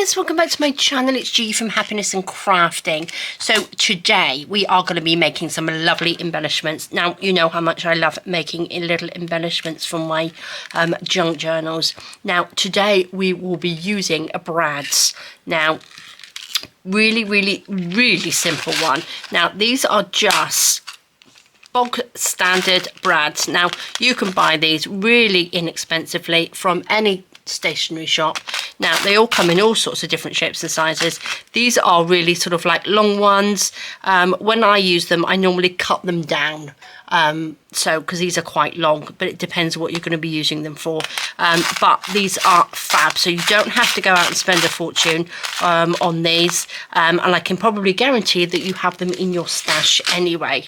guys, welcome back to my channel. It's G from Happiness and Crafting. So today we are going to be making some lovely embellishments. Now you know how much I love making little embellishments from my junk journals. Now today we will be using a brads. Now really simple one. Now these are just bog standard brads. Now you can buy these really inexpensively from any stationery shop. Now they all come in all sorts of different shapes and sizes. These are really sort of like long ones. When I use them, I normally cut them down, so because these are quite long, but it depends what you're going to be using them for. But these are fab, so you don't have to go out and spend a fortune on these, and I can probably guarantee that you have them in your stash anyway.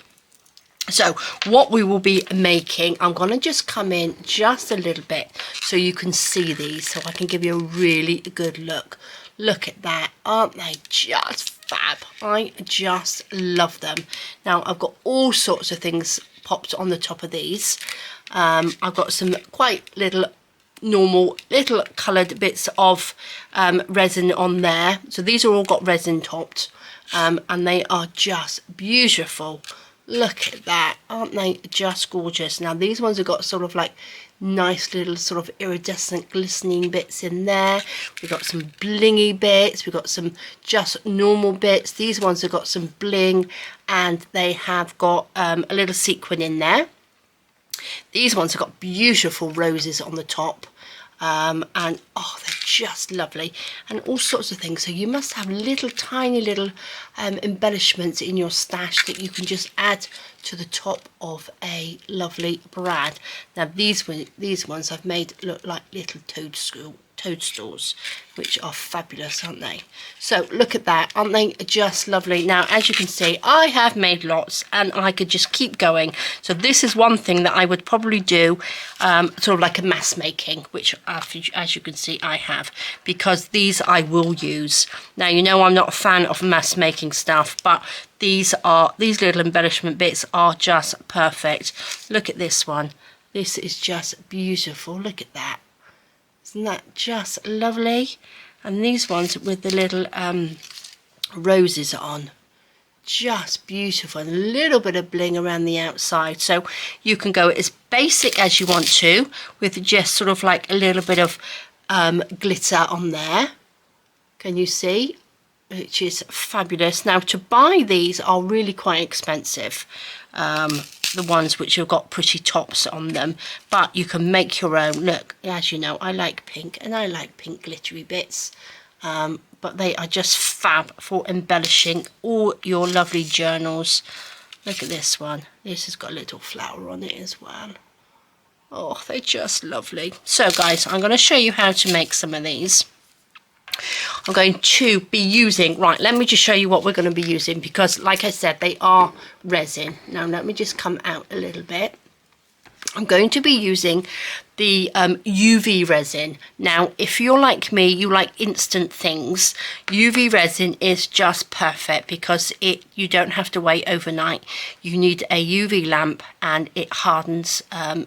So what we will be making, I'm going to just come in just a little bit so you can see these, so I can give you a really good look. Look at that. Aren't they just fab? I just love them. Now I've got all sorts of things popped on the top of these. I've got some quite little normal little coloured bits of resin on there. So these are all got resin topped, and they are just beautiful. Look at that, aren't they just gorgeous? Now these ones have got sort of like nice little sort of iridescent glistening bits in there. We've got some blingy bits, we've got some just normal bits. These ones have got some bling, and they have got a little sequin in there. These ones have got beautiful roses on the top. And oh, they're just lovely, and all sorts of things. So you must have little tiny little embellishments in your stash that you can just add to the top of a lovely brad. Now these ones I've made look like little toadstools, which are fabulous, aren't they? So look at that, aren't they just lovely? Now as you can see, I have made lots, and I could just keep going. So this is one thing that I would probably do, sort of like a mass making, which as you can see I have, because these I will use. Now you know I'm not a fan of mass making stuff, but these little embellishment bits are just perfect. Look at this one. This is just beautiful. Look at that. Isn't that just lovely? And these ones with the little roses on, just beautiful, and a little bit of bling around the outside. So you can go as basic as you want to, with just sort of like a little bit of glitter on there. Can you see? Which is fabulous. Now to buy these are really quite expensive, the ones which have got pretty tops on them, but you can make your own. Look, as you know, I like pink, and I like pink glittery bits, but they are just fab for embellishing all your lovely journals. Look at this one. This has got a little flower on it as well. Oh, they're just lovely. So guys, I'm going to show you how to make some of these. I'm going to be using, right, let me just show you what we're going to be using, because like I said, they are resin. Now let me just come out a little bit. I'm going to be using the UV resin. Now if you're like me, you like instant things, UV resin is just perfect, because you don't have to wait overnight. You need a UV lamp, and it hardens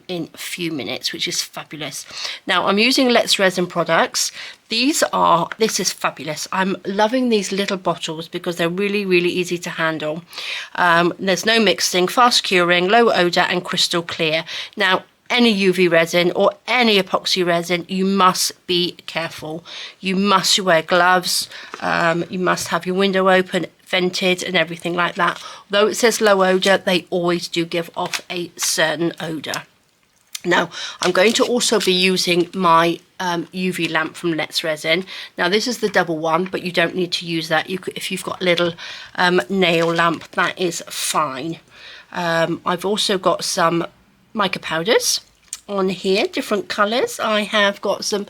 in a few minutes, which is fabulous. Now I'm using Let's Resin products. This is fabulous. I'm loving these little bottles because they're really easy to handle. There's no mixing, fast curing, low odor, and crystal clear. Now any UV resin or any epoxy resin, you must be careful. You must wear gloves, you must have your window open, vented, and everything like that. Though it says low odor, they always do give off a certain odor. Now I'm going to also be using my UV lamp from Let's Resin. Now this is the double one, but you don't need to use that. If you've got a little nail lamp, that is fine. I've also got some mica powders on here, different colours. I have got some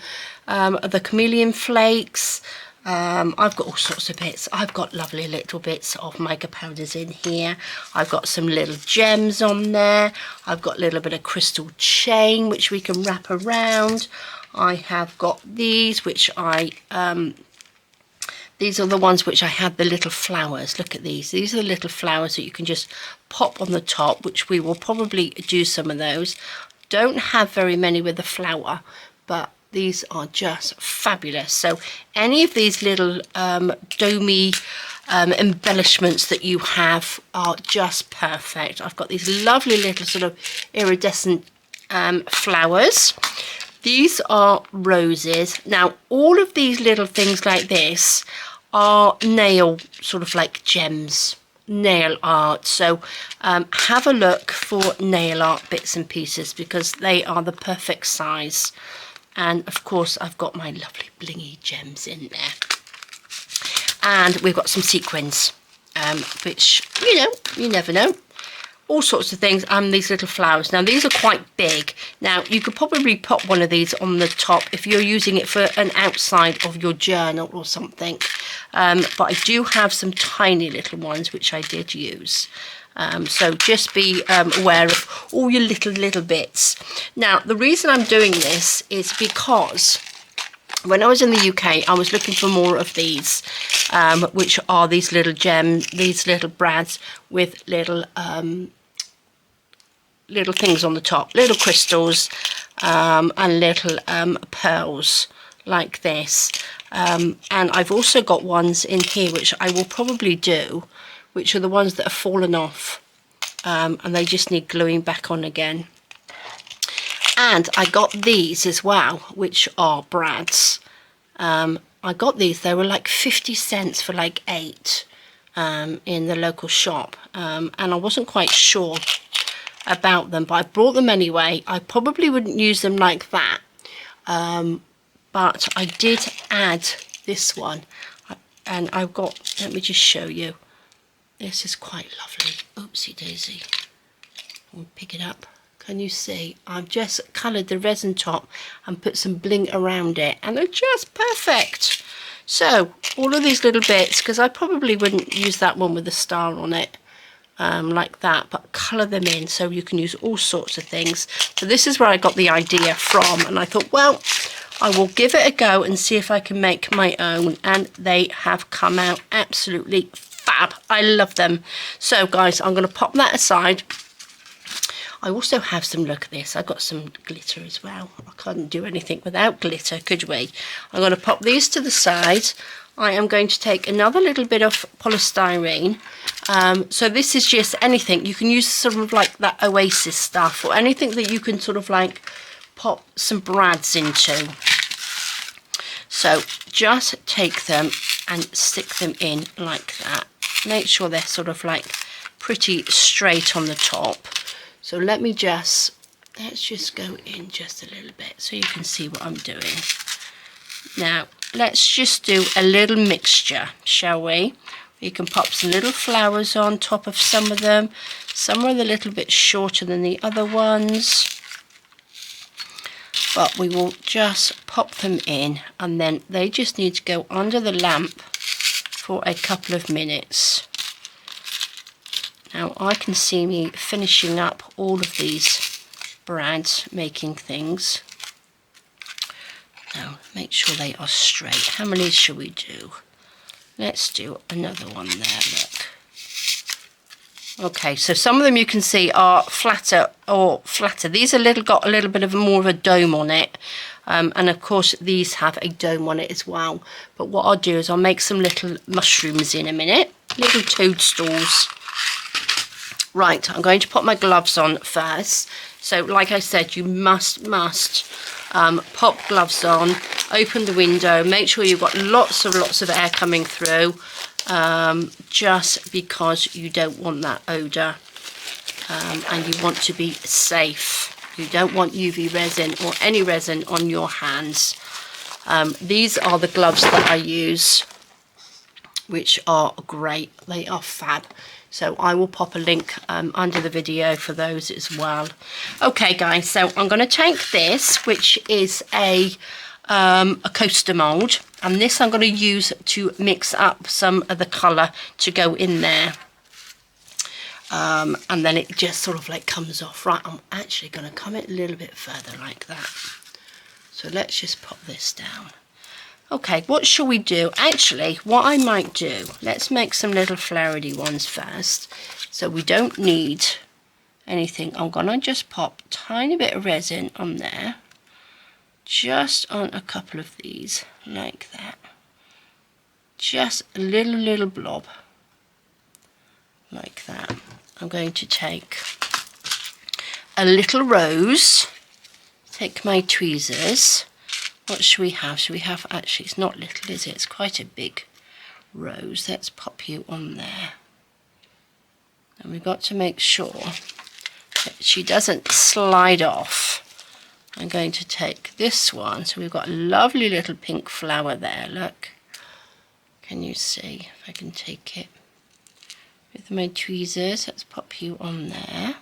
of the Chameleon flakes. I've got all sorts of bits. I've got lovely little bits of mica powders in here. I've got some little gems on there. I've got a little bit of crystal chain which we can wrap around. I have got these, which these are the ones which I had the little flowers. Look at these. These are the little flowers that you can just pop on the top, which we will probably do some of those. Don't have very many with the flower, but these are just fabulous. So any of these little domey embellishments that you have are just perfect. I've got these lovely little sort of iridescent flowers. These are roses. Now all of these little things like this are nail sort of like gems, nail art. So have a look for nail art bits and pieces because they are the perfect size. And of course I've got my lovely blingy gems in there. And we've got some sequins, which, you know, you never know. All sorts of things, and these little flowers. Now these are quite big. Now you could probably put one of these on the top if you're using it for an outside of your journal or something. But I do have some tiny little ones which I did use. So just be aware of all your little bits. Now the reason I'm doing this is because when I was in the UK, I was looking for more of these, which are these little gems, these little brads with little little things on the top, little crystals and little pearls like this. And I've also got ones in here which I will probably do, which are the ones that have fallen off and they just need gluing back on again. And I got these as well, which are brads. I got these, they were like 50 cents for like 8 in the local shop. And I wasn't quite sure about them, but I brought them anyway. I probably wouldn't use them like that. But I did add this one. And I've got, let me just show you. This is quite lovely. Oopsie daisy. I'll pick it up. Can you see? I've just coloured the resin top and put some bling around it, and they're just perfect. So all of these little bits, because I probably wouldn't use that one with a star on it like that, but colour them in so you can use all sorts of things. So this is where I got the idea from, and I thought, well, I will give it a go and see if I can make my own, and they have come out absolutely fab. I love them. So guys, I'm going to pop that aside. I also have some, look at this, I've got some glitter as well. I couldn't do anything without glitter, could we? I'm going to pop these to the side. I am going to take another little bit of polystyrene. So this is just anything. You can use sort of like that Oasis stuff or anything that you can sort of like pop some brads into. So just take them and stick them in like that. Make sure they're sort of like pretty straight on the top. So let's just go in just a little bit so you can see what I'm doing. Now, let's just do a little mixture, shall we? You can pop some little flowers on top of some of them. Some are a little bit shorter than the other ones. But we will just pop them in, and then they just need to go under the lamp for a couple of minutes. Now I can see me finishing up all of these brads, making things. Now make sure they are straight. How many shall we do? Let's do another one there, look. Okay, so some of them you can see are flatter or flatter. These are got a little bit of more of a dome on it. And of course these have a dome on it as well. But what I'll do is I'll make some little mushrooms in a minute. Little toadstools. Right, I'm going to put my gloves on first. So like I said, you must pop gloves on, open the window, make sure you've got lots of air coming through, just because you don't want that odour, and you want to be safe. You don't want UV resin or any resin on your hands. These are the gloves that I use, which are great. They are fab. So I will pop a link under the video for those as well. Okay guys, so I'm going to take this, which is a coaster mould, and this I'm going to use to mix up some of the colour to go in there. And then it just sort of like comes off. Right, I'm actually going to come it a little bit further like that. So let's just pop this down. Okay, what shall we do? Actually, what I might do, let's make some little flowery ones first. So we don't need anything. I'm going to just pop a tiny bit of resin on there. just on a couple of these, like that. Just a little blob, like that. I'm going to take a little rose, take my tweezers. What should we have? Should we have, actually it's not little, is it? It's quite a big rose. Let's pop you on there. And we've got to make sure that she doesn't slide off. I'm going to take this one. So we've got a lovely little pink flower there, look. Can you see if I can take it with my tweezers? Let's pop you on there.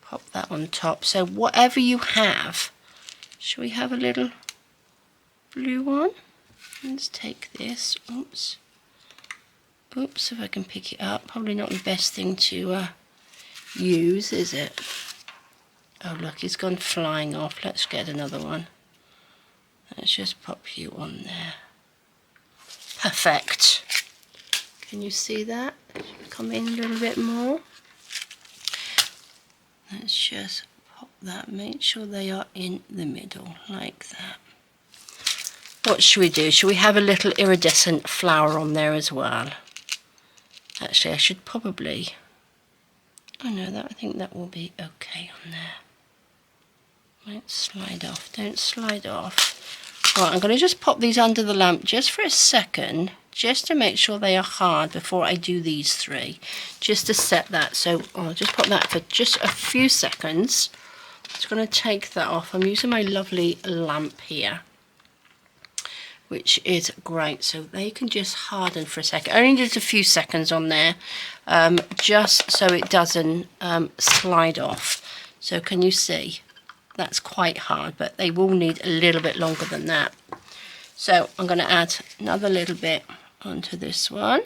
Pop that on top. So whatever you have, should we have a little blue one? Let's take this. Oops. Oops, if I can pick it up. Probably not the best thing to use, is it? Oh look, it's gone flying off. Let's get another one. Let's just pop you on there. Perfect. Can you see that? Come in a little bit more. Let's just pop that. Make sure they are in the middle, like that. What should we do? Should we have a little iridescent flower on there as well? Actually, I should probably... Oh no, I think that will be okay on there. Might slide off. Don't slide off. Right, I'm going to just pop these under the lamp just for a second, just to make sure they are hard before I do these three, just to set that. So I'll just pop that for just a few seconds. I'm just going to take that off. I'm using my lovely lamp here, which is great. So they can just harden for a second. Only just a few seconds on there, just so it doesn't slide off. So can you see? That's quite hard, but they will need a little bit longer than that. So I'm going to add another little bit onto this one,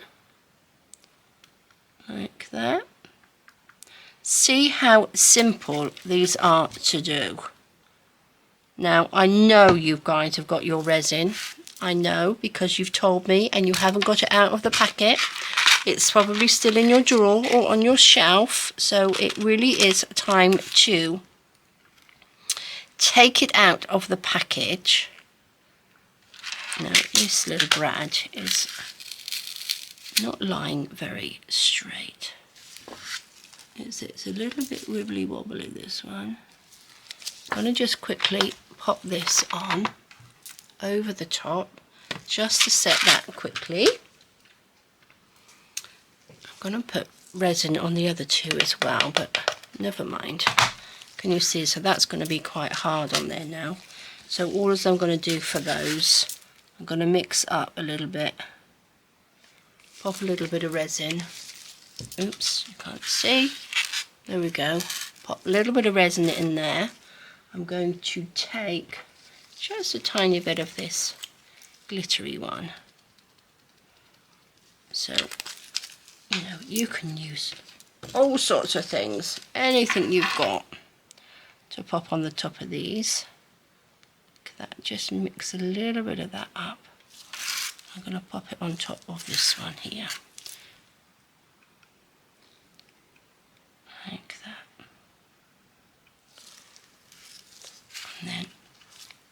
like that. See how simple these are to do. Now I know you guys have got your resin. I know, because you've told me, and you haven't got it out of the packet. It's probably still in your drawer or on your shelf, so it really is time to take it out of the package. Now this little brad is not lying very straight. It's a little bit wibbly wobbly, this one. I'm going to just quickly pop this on over the top just to set that quickly. I'm going to put resin on the other two as well, but never mind. Can you see? So that's going to be quite hard on there now. So all I'm going to do for those, I'm going to mix up a little bit, pop a little bit of resin. Oops, you can't see. There we go. Pop a little bit of resin in there. I'm going to take just a tiny bit of this glittery one. So, you know, you can use all sorts of things, anything you've got, to pop on the top of these. Look at that, just mix a little bit of that up. I'm going to pop it on top of this one here. Like that. And then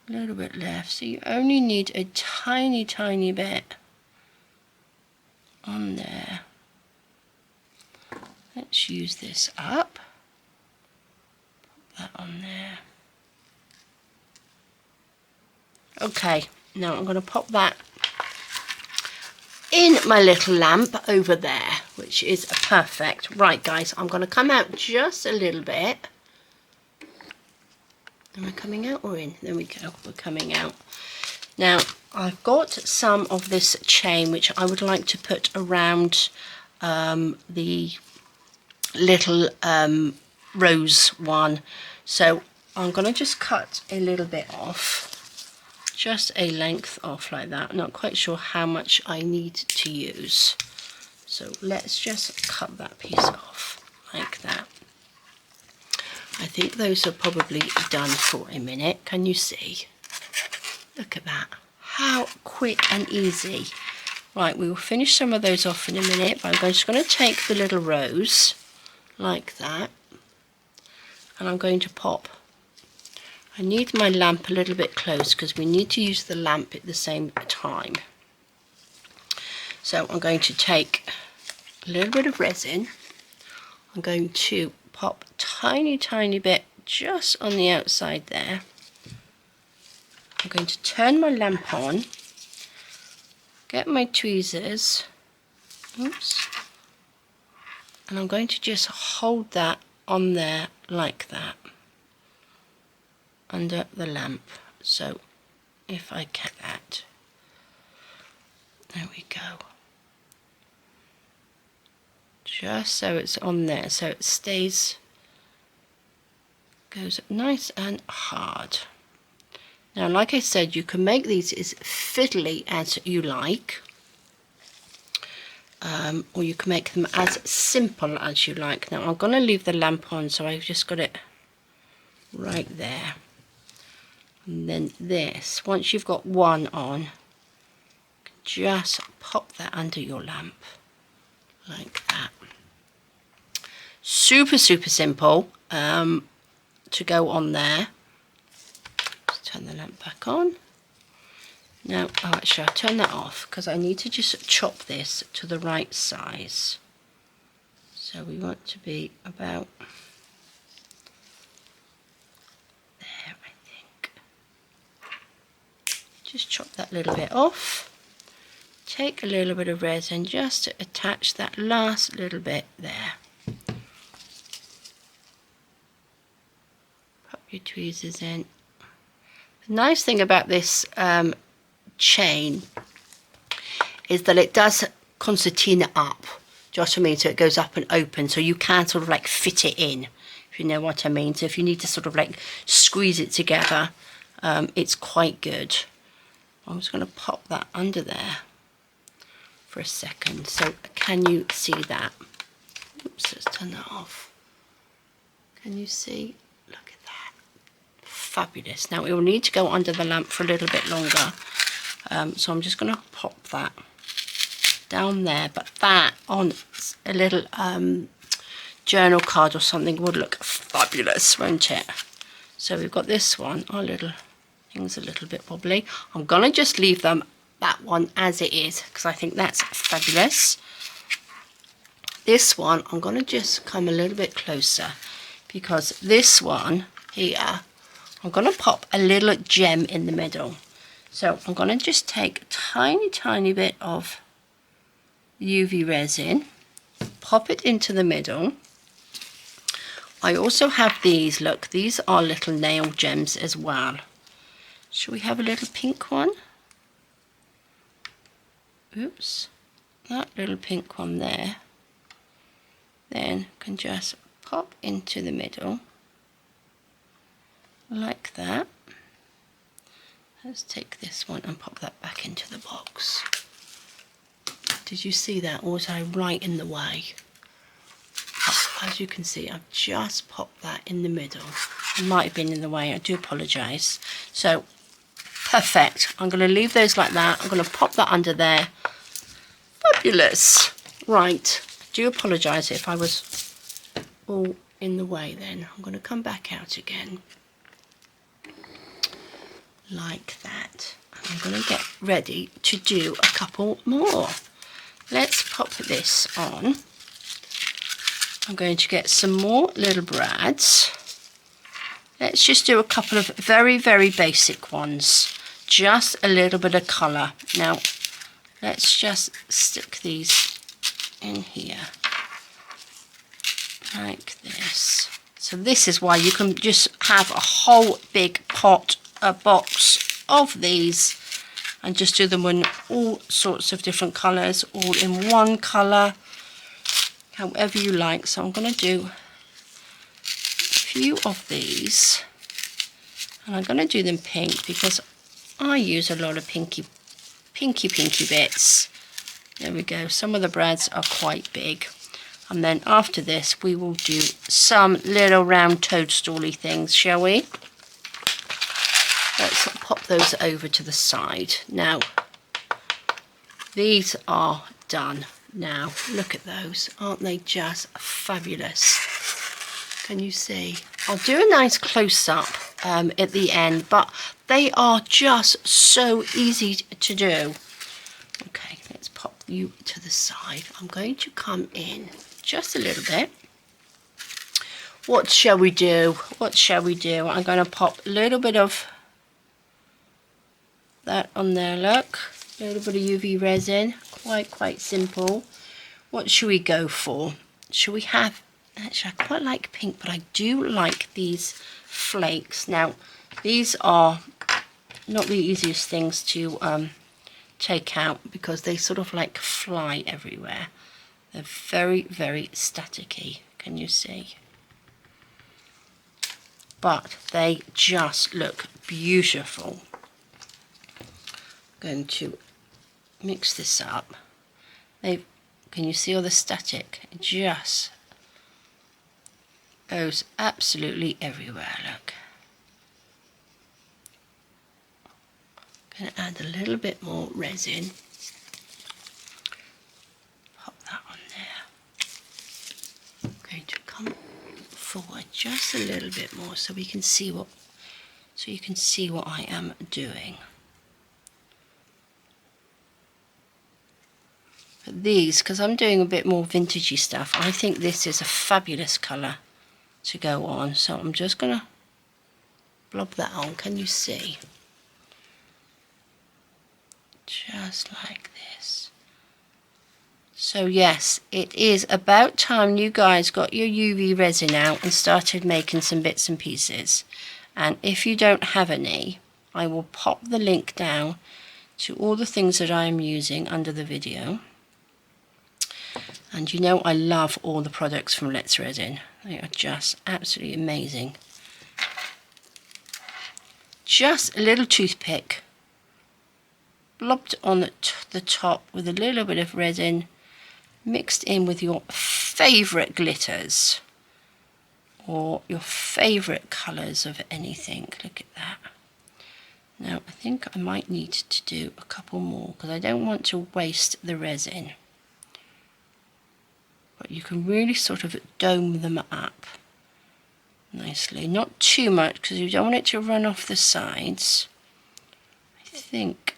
a little bit left. So you only need a tiny, tiny bit on there. Let's use this up. Put that on there. Okay, now I'm going to pop that in my little lamp over there, which is perfect. Right guys, I'm going to come out just a little bit. Am I coming out or in? There we go, we're coming out. Now I've got some of this chain which I would like to put around the little rose one. So I'm going to just cut a little bit off. Just a length off like that. I'm not quite sure how much I need to use. So let's just cut that piece off like that. I think those are probably done for a minute. Can you see? Look at that. How quick and easy. Right, we will finish some of those off in a minute, but I'm just going to take the little rose like that, and I'm going to pop I need my lamp a little bit close because we need to use the lamp at the same time. So I'm going to take a little bit of resin. I'm going to pop a tiny bit just on the outside there. I'm going to turn my lamp on, get my tweezers, oops, and I'm going to just hold that on there like that, under the lamp. So if I get that, there we go. Just so it's on there, so it stays, goes nice and hard. Now, like I said, you can make these as fiddly as you like, or you can make them as simple as you like. Now, I'm going to leave the lamp on, so I've just got it right there. And then this, once you've got one on, just pop that under your lamp like that. Super simple to go on there. Let's turn the lamp back on. Now, oh, actually I'll turn that off because I need to just chop this to the right size. So we want to be about there, I think. Just chop that little bit off. Take a little bit of resin just to attach that last little bit there. Pop your tweezers in. The nice thing about this chain is that it does concertina up. Do you know what I mean? So it goes up and open, so you can sort of like fit it in, if you know what I mean. So if you need to sort of like squeeze it together, it's quite good. I'm just going to pop that under there for a second. So can you see that? Oops, let's turn that off. Can you see? Look at that. Fabulous. Now it will need to go under the lamp for a little bit longer. So I'm just going to pop that down there, but that on a little journal card or something would look fabulous, won't it? So we've got this one. Our little thing's a little bit wobbly. I'm going to just leave that one as it is because I think that's fabulous. This one, I'm going to just come a little bit closer because this one here, I'm going to pop a little gem in the middle. So I'm going to just take a tiny bit of UV resin, pop it into the middle. I also have these, look, these are little nail gems as well. Shall we have a little pink one? Oops, that little pink one there. Then can just pop into the middle like that. Let's take this one and pop that back into the box. Did you see that, or was I right in the way? As you can see, I've just popped that in the middle. I might have been in the way, I do apologise. So, perfect. I'm going to leave those like that. I'm going to pop that under there. Fabulous. Right, I do apologise if I was all in the way then. I'm going to come back out again. Like that. I'm going to get ready to do a couple more. Let's pop this on. I'm going to get some more little brads. Let's just do a couple of very basic ones. Just a little bit of colour. Now, let's just stick these in here. Like this. So this is why you can just have a whole big pot, a box of these, and just do them in all sorts of different colours, all in one colour, however you like. So I'm going to do a few of these, and I'm going to do them pink because I use a lot of pinky bits. There we go. Some of the brads are quite big. And then after this, we will do some little round toadstool-y things, shall we? Let's pop those over to the side. Now, these are done. Now, look at those. Aren't they just fabulous? Can you see? I'll do a nice close-up at the end, but they are just so easy to do. Okay, let's pop you to the side. I'm going to come in just a little bit. What shall we do? What shall we do? I'm going to pop a little bit of that on there, look. A little bit of UV resin, quite simple. What should we go for? Should we have, actually I quite like pink, but I do like these flakes. Now, these are not the easiest things to take out because they sort of like fly everywhere. They're very staticky, can you see? But they just look beautiful. I'm going to mix this up. Can you see all the static? It just goes absolutely everywhere, look. I'm going to add a little bit more resin. Pop that on there. I'm going to come forward just a little bit more so we can see what, so you can see what I am doing. But these, because I'm doing a bit more vintagey stuff, I think this is a fabulous colour to go on. So I'm just going to blob that on. Can you see? Just like this. So yes, it is about time you guys got your UV resin out and started making some bits and pieces. And if you don't have any, I will pop the link down to all the things that I am using under the video. And you know I love all the products from Let's Resin. They are just absolutely amazing. Just a little toothpick blobbed on the top with a little bit of resin mixed in with your favourite glitters or your favourite colours of anything. Look at that. Now I think I might need to do a couple more because I don't want to waste the resin. But you can really sort of dome them up nicely. Not too much because you don't want it to run off the sides. I think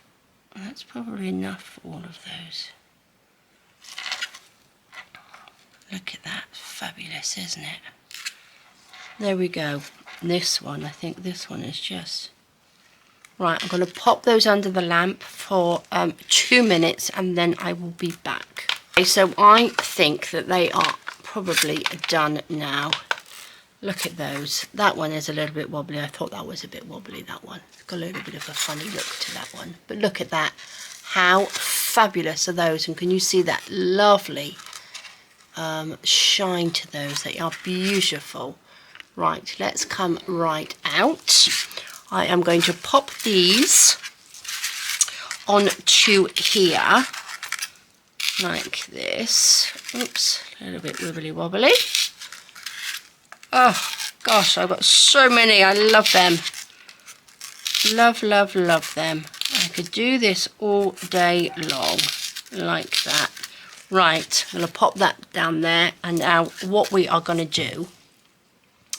that's probably enough for all of those. Look at that. Fabulous, isn't it? There we go. This one, I think this one is just... Right, I'm going to pop those under the lamp for 2 minutes and then I will be back. Okay, so I think that they are probably done now. Look at those. That one is a little bit wobbly. I thought that was a bit wobbly, that one. It's got a little bit of a funny look to that one. But look at that. How fabulous are those? And can you see that lovely shine to those? They are beautiful. Right, let's come right out. I am going to pop these onto here. Like this. Oops, a little bit wibbly wobbly. Oh gosh, I've got so many. I love them. Love them. I could do this all day long like that. Right, I'm going to pop that down there. And now what we are going to do,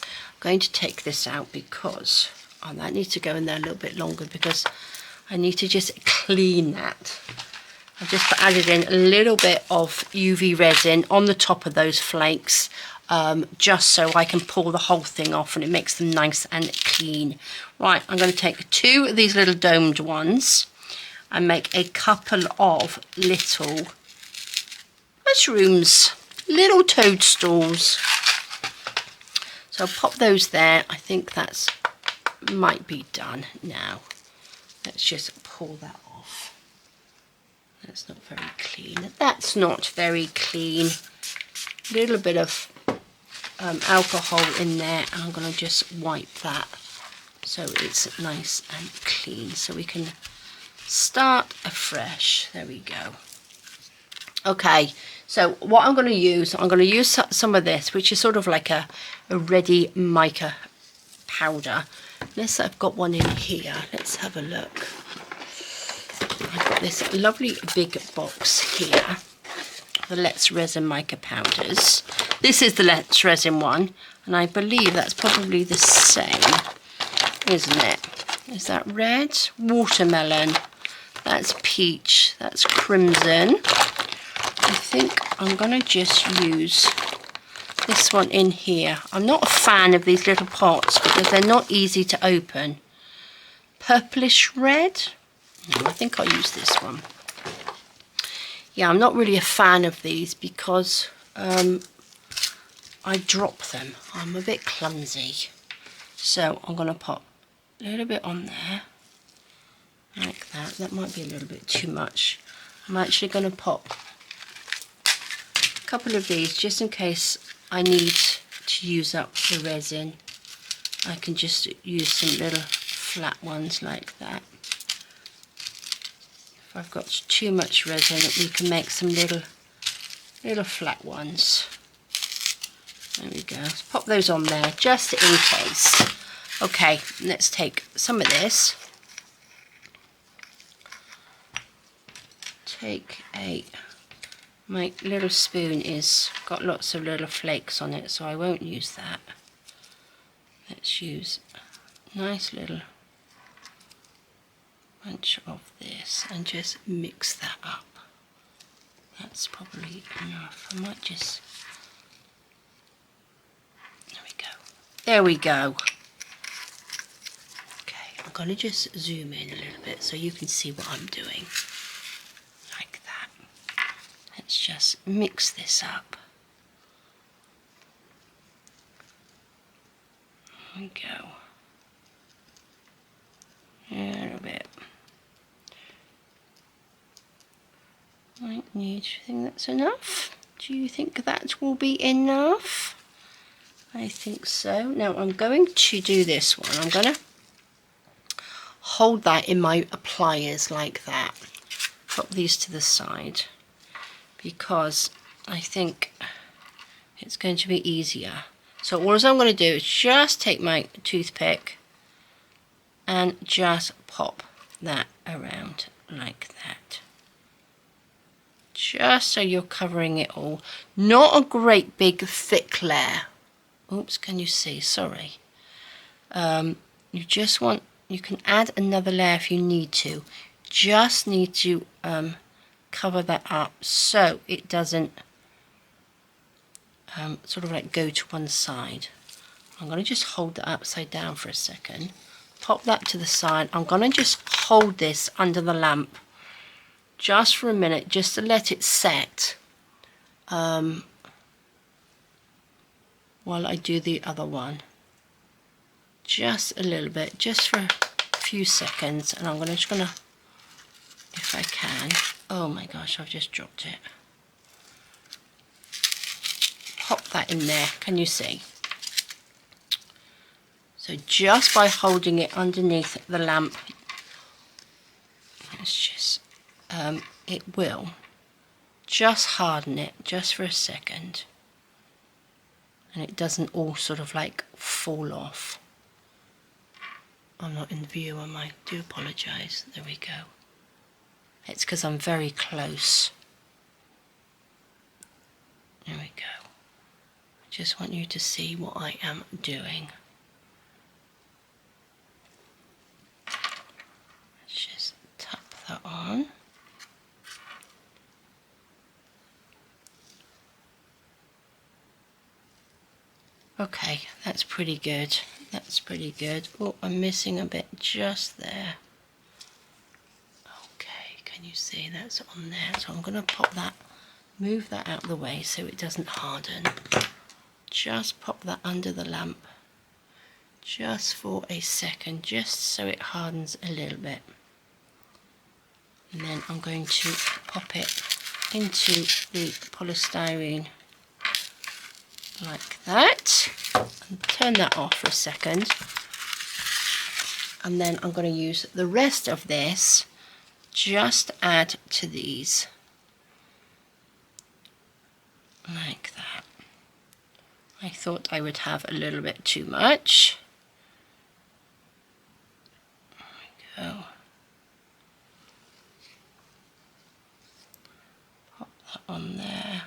I'm going to take this out because that needs to go in there a little bit longer because I need to just clean that. I've just added in a little bit of UV resin on the top of those flakes, just so I can pull the whole thing off and it makes them nice and clean. Right, I'm going to take 2 of these little domed ones and make a couple of little mushrooms, little toadstools. So I'll pop those there. I think that's might be done now. Let's just pull that off. That's not very clean. That's not very clean. A little bit of alcohol in there, and I'm going to just wipe that so it's nice and clean so we can start afresh. There we go. Okay, so what I'm going to use some of this, which is sort of like a ready mica powder. Unless I've got one in here. Let's have a look. I've got this lovely big box here. The Let's Resin mica powders. This is the Let's Resin one, and I believe that's probably the same isn't it? Is that red? Watermelon. That's peach. That's crimson. I think I'm going to just use this one in here. I'm not a fan of these little pots because they're not easy to open. Purplish red. I think I'll use this one. Yeah, I'm not really a fan of these because I drop them. I'm a bit clumsy. So I'm going to pop a little bit on there. Like that. That might be a little bit too much. I'm actually going to pop a couple of these just in case I need to use up the resin. I can just use some little flat ones like that. If I've got too much resin, we can make some little flat ones. There we go. Let's pop those on there just in case. Okay, let's take some of this. Take my little spoon is got lots of little flakes on it, so I won't use that. Let's use a nice little bunch of this and just mix that up. That's probably enough. I might just, there we go. There we go. Okay, I'm going to just zoom in a little bit so you can see what I'm doing. Like that. Let's just mix this up. There we go. A little bit. Do you think that's enough? Do you think that will be enough? I think so. Now I'm going to do this one. I'm going to hold that in my pliers like that. Put these to the side because I think it's going to be easier. So all I'm going to do is just take my toothpick and just pop that around like that. Just so you're covering it all. Not a great big thick layer. Oops, can you see? Sorry. You just want, you can add another layer if you need to. Just need to cover that up so it doesn't sort of like go to one side. I'm going to just hold that upside down for a second. Pop that to the side. I'm going to just hold this under the lamp just for a minute, just to let it set while I do the other one. Just a little bit, just for a few seconds, and I'm just gonna, if I can, oh my gosh, I've just dropped it. Pop that in there, can you see? So just by holding it underneath the lamp, let's just, it will just harden it just for a second, and it doesn't all sort of like fall off. I'm not in view, am I? I do apologise. There we go. It's because I'm very close. There we go. I just want you to see what I am doing. Let's just tap that on. Okay, that's pretty good. That's pretty good. Oh, I'm missing a bit just there. Okay, can you see that's on there? So I'm going to pop that, move that out of the way so it doesn't harden. Just pop that under the lamp just for a second, just so it hardens a little bit. And then I'm going to pop it into the polystyrene like that, and turn that off for a second, and then I'm going to use the rest of this, just add to these like that. I thought I would have a little bit too much. There we go. Pop that on there.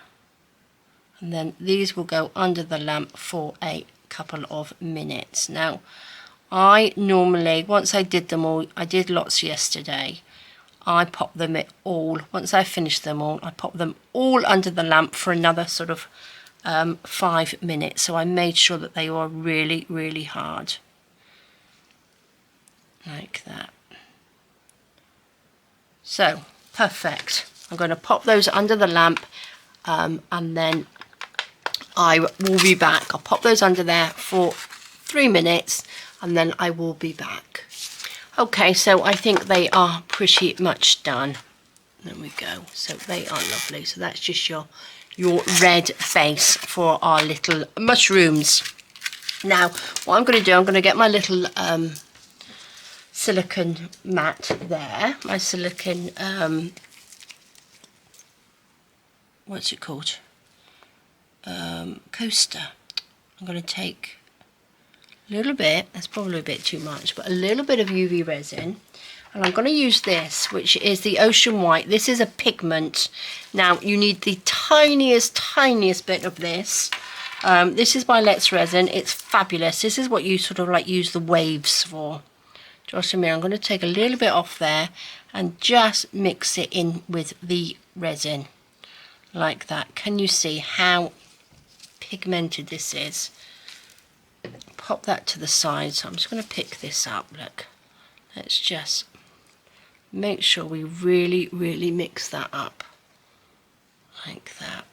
And then these will go under the lamp for a couple of minutes. Now, I normally, once I did them all, I did lots yesterday, I pop them all, once I finish them all, I pop them all under the lamp for another sort of 5 minutes. So I made sure that they were really, really hard. Like that. So, perfect. I'm going to pop those under the lamp and then I will be back. I'll pop those under there for 3 minutes and then I will be back. Okay, so I think they are pretty much done. There we go. So they are lovely. So that's just your red base for our little mushrooms. Now, what I'm going to do, I'm going to get my little silicone mat there. My silicone, what's it called? Coaster. I'm going to take a little bit, that's probably a bit too much, but a little bit of UV resin, and I'm going to use this, which is the Ocean White. This is a pigment. Now you need the tiniest bit of this. This is by Let's Resin. It's fabulous. This is what you sort of like use the waves for. Just a minute, I'm going to take a little bit off there and just mix it in with the resin like that. Can you see how pigmented this is? Pop that to the side. So I'm just going to pick this up. Look, let's just make sure we really mix that up like that.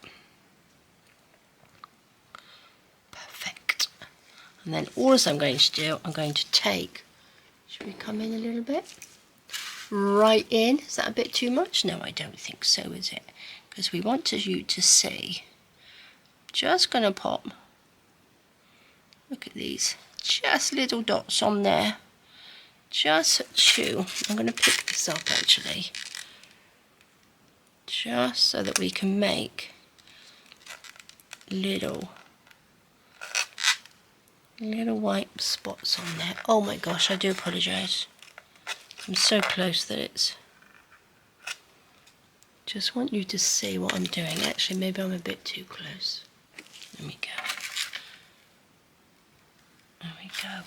Perfect. And then also I'm going to do, I'm going to take, should we come in a little bit? Right in. Is that a bit too much? No, I don't think so, is it? Because we want you to see. Just going to pop, look at these, just little dots on there. Just 2. I'm going to pick this up actually. Just so that we can make little white spots on there. Oh my gosh, I do apologise. I'm so close that it's... Just want you to see what I'm doing. Actually, maybe I'm a bit too close. There we go. There we go.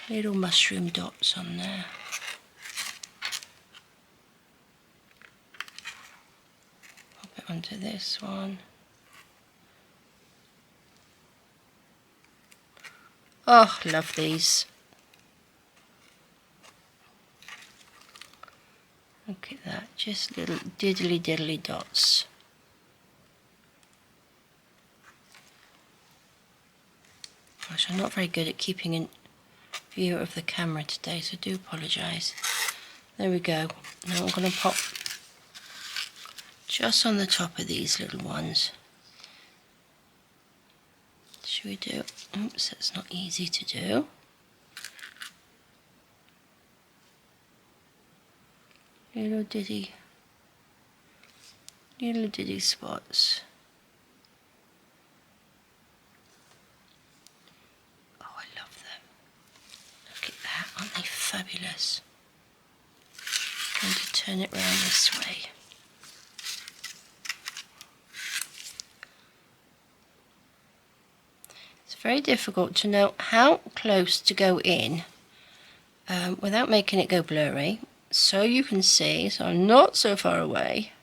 Little mushroom dots on there. Pop it onto this one. Oh, love these. Look at that, just little diddly dots. Gosh, I'm not very good at keeping in view of the camera today, so I do apologise. There we go. Now I'm going to pop just on the top of these little ones. Should we do? Oops, that's not easy to do. Little ditty spots. Oh, I love them. Look at that, aren't they fabulous? I'm going to turn it round this way. It's very difficult to know how close to go in without making it go blurry. So you can see, so I'm not so far away.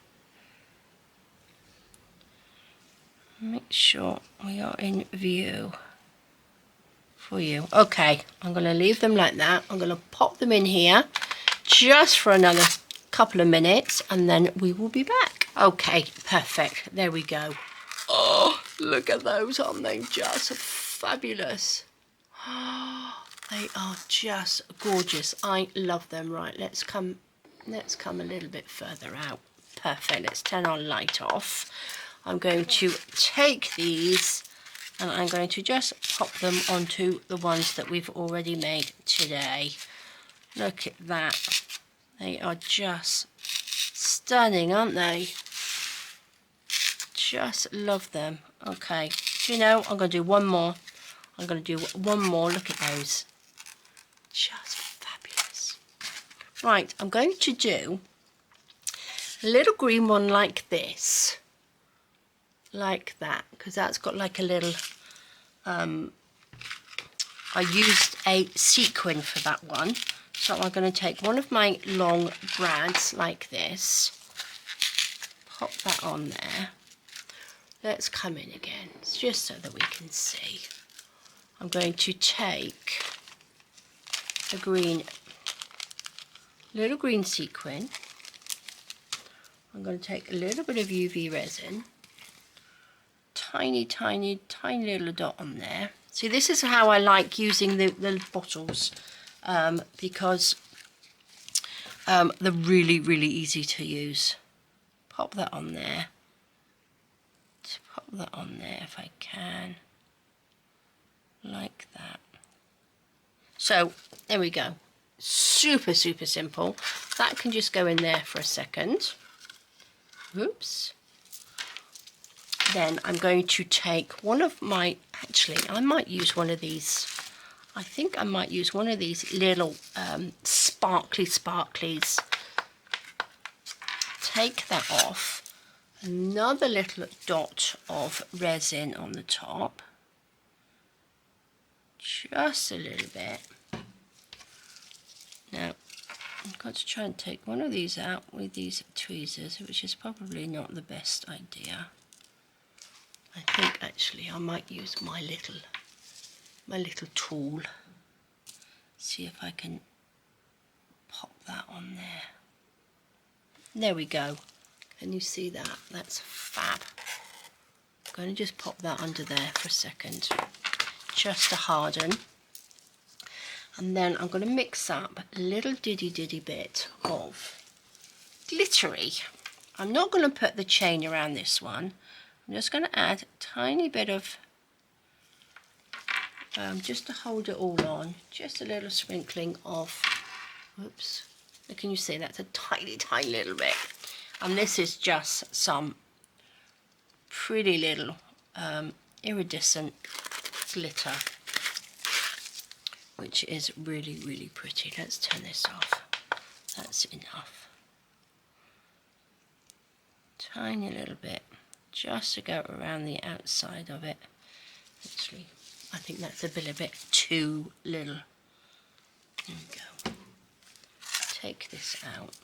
Make sure we are in view for you. Okay, I'm going to leave them like that. I'm going to pop them in here just for another couple of minutes and then we will be back. Okay, perfect. There we go. Oh, look at those, aren't they just fabulous? They are just gorgeous. I love them. Right, let's come a little bit further out. Perfect. Let's turn our light off. I'm going to take these and I'm going to just pop them onto the ones that we've already made today. Look at that. They are just stunning, aren't they? Just love them. Okay, do you know, I'm going to do one more. I'm going to do one more. Look at those. Just fabulous. Right, I'm going to do a little green one like this. Like that, because that's got like a little I used a sequin for that one. So I'm going to take one of my long brads like this, pop that on there. Let's come in again, just so that we can see. I'm going to take a little green sequin. I'm going to take a little bit of UV resin, tiny little dot on there. See, this is how I like using the bottles, because they're really easy to use. Pop that on there. Just pop that on there if I can, like that. So there we go. Super simple. That can just go in there for a second. Oops. Then I'm going to take one of my, actually I might use one of these. I think I might use one of these little sparklies. Take that off. Another little dot of resin on the top. Just a little bit. Now, I've got to try and take one of these out with these tweezers, which is probably not the best idea. I think actually I might use my little tool. See if I can pop that on there. There we go. Can you see that? That's fab. I'm going to just pop that under there for a second, just to harden. And then I'm going to mix up a little diddy bit of glittery. I'm not going to put the chain around this one. I'm just going to add a tiny bit of, just to hold it all on, just a little sprinkling of, whoops, can you see that's a tiny little bit. And this is just some pretty little iridescent glitter, which is really pretty. Let's turn this off. That's enough. Tiny little bit, just to go around the outside of it. Actually, I think that's a bit too little. There we go. Take this out.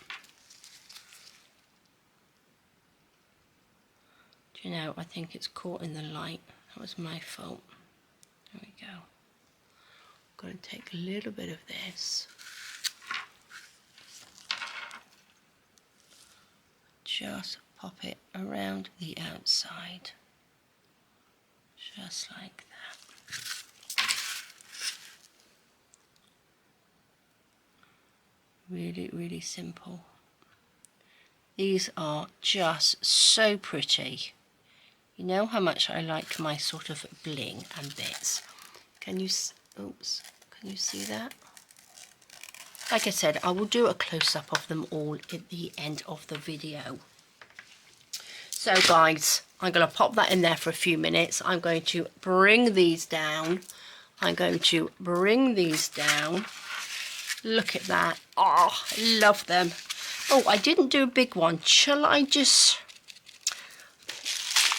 Do you know, I think it's caught in the light. That was my fault. There we go. I'm going to take a little bit of this. Just pop it around the outside. Just like that. Really simple. These are just so pretty. You know how much I like my sort of bling and bits. Can you, oops, can you see that? Like I said, I will do a close-up of them all at the end of the video. So guys, I'm going to pop that in there for a few minutes. I'm going to bring these down. I'm going to bring these down. Look at that. Oh, I love them. Oh, I didn't do a big one. Shall I just...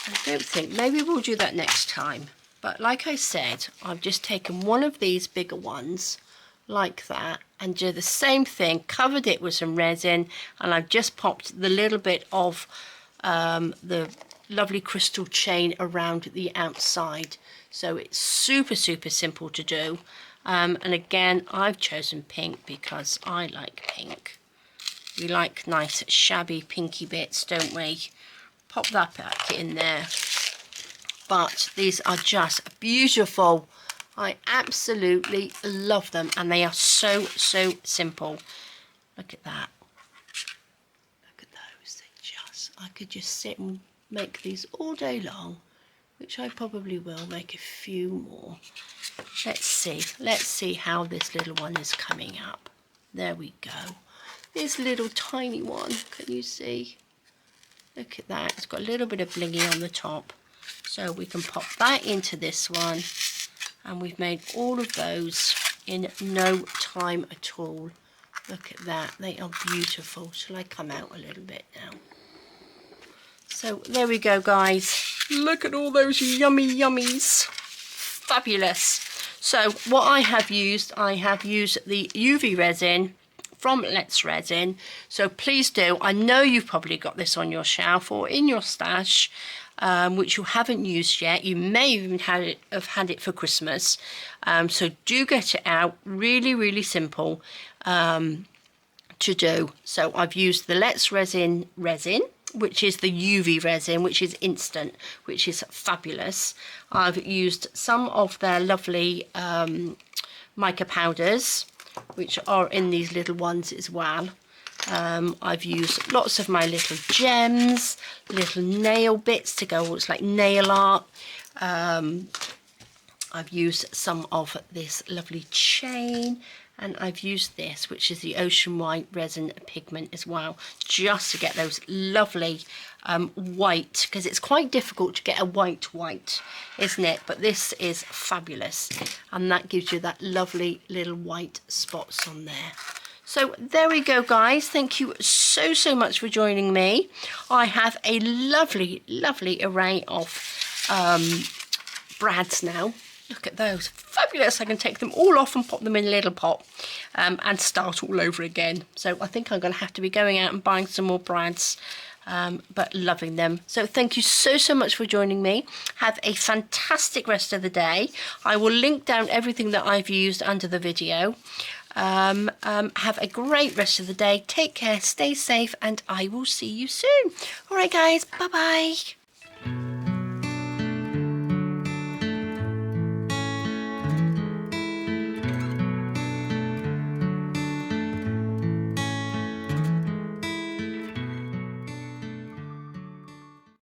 I don't think. Maybe we'll do that next time. But like I said, I've just taken one of these bigger ones like that and do the same thing, covered it with some resin, and I've just popped the little bit of the lovely crystal chain around the outside. So it's super simple to do. And again, I've chosen pink because I like pink. We like nice shabby pinky bits, don't we? Pop that back in there. But these are just beautiful. I absolutely love them, and they are so simple. Look at that. Look at those. They just, I could just sit and make these all day long, which I probably will make a few more. Let's see how this little one is coming up. There we go. This little tiny one, can you see? Look at that. It's got a little bit of blingy on the top. So we can pop that into this one, and we've made all of those in no time at all. Look at that. They are beautiful. Shall I come out a little bit now? So there we go, guys. Look at all those yummy yummies. Fabulous. So what I have used the UV resin from Let's Resin. So please do, I know you've probably got this on your shelf or in your stash, which you haven't used yet. You may even have had it for Christmas. So do get it out. Really, really simple to do. So I've used the Let's Resin, which is the UV resin, which is instant, which is fabulous. I've used some of their lovely mica powders, which are in these little ones as well. I've used lots of my little gems, little nail bits to go, it's like nail art. I've used some of this lovely chain, and I've used this, which is the ocean white resin pigment as well, just to get those lovely white, because it's quite difficult to get a white, isn't it? But this is fabulous, and that gives you that lovely little white spots on there. So there we go, guys. Thank you so much for joining me. I have a lovely array of brads now. Look at those, fabulous. I can take them all off and pop them in a little pot and start all over again. So I think I'm going to have to be going out and buying some more brads, but loving them. So thank you so much for joining me. Have a fantastic rest of the day. I will link down everything that I've used under the video. Have a great rest of the day. Take care, stay safe, and I will see you soon. All right, guys, bye bye.